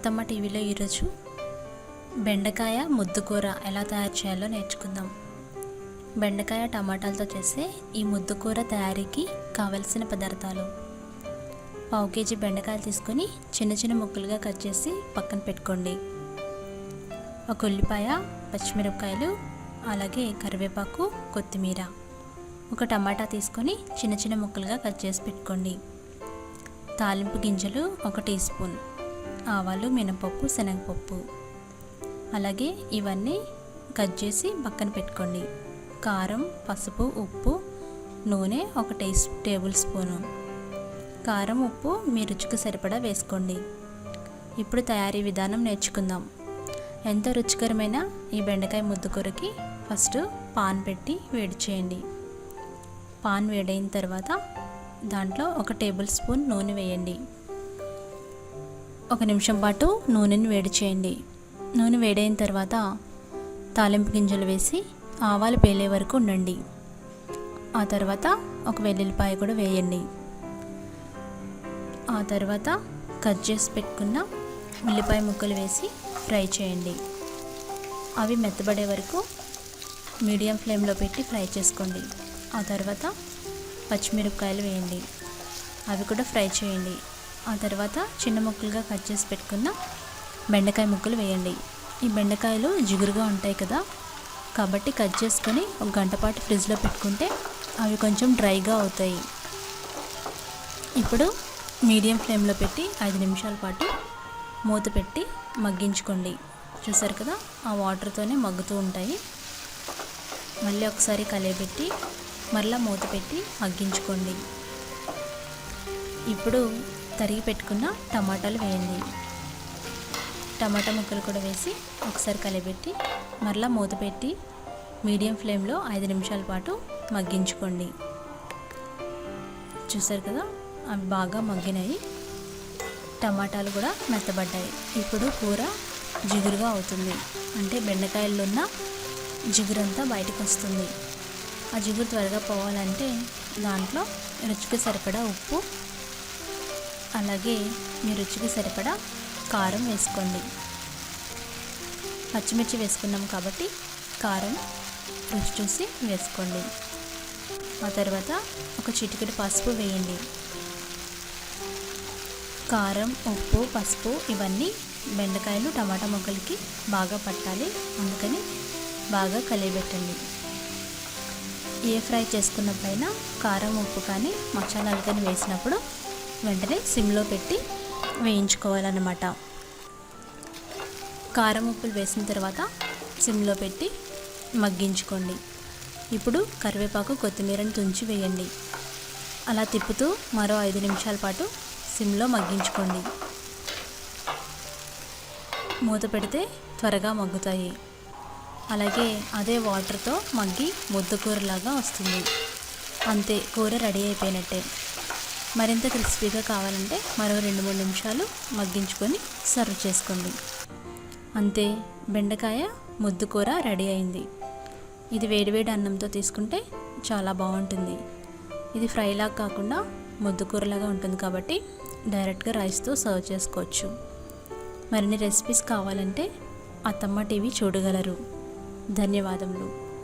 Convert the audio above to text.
అత్తమ్మ టీవీలో ఈరోజు బెండకాయ ముద్దుకూర ఎలా తయారు చేయాలో నేర్చుకుందాం. బెండకాయ టమాటాలతో చేసే ఈ ముద్దుకూర తయారీకి కావలసిన పదార్థాలు: 1/2 కేజీ బెండకాయలు తీసుకొని చిన్న చిన్న ముక్కలుగా కట్ చేసి పక్కన పెట్టుకోండి. 1 ఉల్లిపాయ, పచ్చిమిరపకాయలు, అలాగే కరివేపాకు, కొత్తిమీర. 1 టమాటా తీసుకొని చిన్న చిన్న ముక్కలుగా కట్ చేసి పెట్టుకోండి. తాలింపు గింజలు 1 టీ స్పూన్, ఆవాలు, మినపప్పు, శనగపప్పు. అలాగే ఇవన్నీ కట్ చేసి పక్కన పెట్టుకోండి. కారం, పసుపు, ఉప్పు, నూనె 1 టేబుల్ స్పూను. కారం, ఉప్పు మీ రుచికి సరిపడా వేసుకోండి. ఇప్పుడు తయారీ విధానం నేర్చుకుందాం. ఎంతో రుచికరమైన ఈ బెండకాయ ముద్దుకూరకి ఫస్ట్ పాన్ పెట్టి వేడి చేయండి. పాన్ వేడైన తర్వాత దాంట్లో 1 టేబుల్ స్పూన్ నూనె వేయండి. 1 నిమిషం పాటు నూనెని వేడి చేయండి. నూనె వేడైన తర్వాత తాలింపు గింజలు వేసి ఆవాలు పేలే వరకు ఉండండి. ఆ తర్వాత 1 వెల్లుల్లిపాయ కూడా వేయండి. ఆ తర్వాత కట్ చేసి పెట్టుకున్న ఉల్లిపాయ ముక్కలు వేసి ఫ్రై చేయండి. అవి మెత్తబడే వరకు మీడియం ఫ్లేమ్లో పెట్టి ఫ్రై చేసుకోండి. ఆ తర్వాత పచ్చిమిరపకాయలు వేయండి, అవి కూడా ఫ్రై చేయండి. ఆ తర్వాత చిన్న ముక్కలుగా కట్ చేసి పెట్టుకున్న బెండకాయ ముక్కలు వేయండి. ఈ బెండకాయలు జిగురుగా ఉంటాయి కదా, కాబట్టి కట్ చేసుకొని 1 గంట పాటు ఫ్రిడ్జ్లో పెట్టుకుంటే అవి కొంచెం డ్రైగా అవుతాయి. ఇప్పుడు మీడియం ఫ్లేమ్లో పెట్టి 5 నిమిషాల పాటు మూత పెట్టి మగ్గించుకోండి. చూసారు కదా, ఆ వాటర్తోనే మగ్గుతూ ఉంటాయి. మళ్ళీ ఒకసారి కలయబెట్టి మరలా మూత పెట్టి మగ్గించుకోండి. ఇప్పుడు తరిగి పెట్టుకున్న టమాటాలు వేయండి. టమాటా ముక్కలు కూడా వేసి ఒకసారి కలయబెట్టి మరలా మూత పెట్టి మీడియం ఫ్లేమ్లో 5 నిమిషాల పాటు మగ్గించుకోండి. చూసారు కదా, అవి బాగా మగ్గినాయి, టమాటాలు కూడా మెత్తబడ్డాయి. ఇప్పుడు కూర జిగురుగా అవుతుంది, అంటే బెండకాయల్లో ఉన్న జిగురంతా బయటకు వస్తుంది. ఆ జిగురు త్వరగా పోవాలంటే దాంట్లో రుచికి సరిపడా ఉప్పు, అలాగే మీ రుచికి సరిపడా కారం వేసుకోండి. పచ్చిమిర్చి వేసుకున్నాం కాబట్టి కారం రుచి చూసి వేసుకోండి. ఆ తర్వాత 1 చిటికెడు పసుపు వేయండి. కారం, ఉప్పు, పసుపు ఇవన్నీ బెండకాయలు టమాటా ముక్కలకి బాగా పట్టాలి, అందుకని బాగా కలియబెట్టండి. ఏ ఫ్రై చేసుకున్నప్పుడైనా కారం, ఉప్పు కానీ మసాలాలు కానీ వేసినప్పుడు వెంటనే సిమ్లో పెట్టి వేయించుకోవాలన్నమాట. కారం, ఉప్పులు వేసిన తర్వాత సిమ్లో పెట్టి మగ్గించుకోండి. ఇప్పుడు కరివేపాకు, కొత్తిమీరని తుంచి వేయండి. అలా తిప్పుతూ మరో 5 నిమిషాల పాటు సిమ్లో మగ్గించుకోండి. మూత పెడితే త్వరగా మగ్గుతాయి. అలాగే అదే వాటర్తో మగ్గి ముద్దకూరలాగా వస్తుంది. అంతే, కూర రెడీ అయిపోయినట్టే. మరింత క్రిస్పీగా కావాలంటే మరో 2-3 నిమిషాలు మగ్గించుకొని సర్వ్ చేసుకోండి. అంతే, బెండకాయ ముద్దుకూర రెడీ అయింది. ఇది వేడివేడి అన్నంతో తీసుకుంటే చాలా బాగుంటుంది. ఇది ఫ్రైలాగా కాకుండా ముద్దుకూరలాగా ఉంటుంది కాబట్టి డైరెక్ట్గా రైస్తో సర్వ్ చేసుకోవచ్చు. మరిన్ని రెసిపీస్ కావాలంటే అత్తమ్మ టీవీ చూడగలరు. ధన్యవాదములు.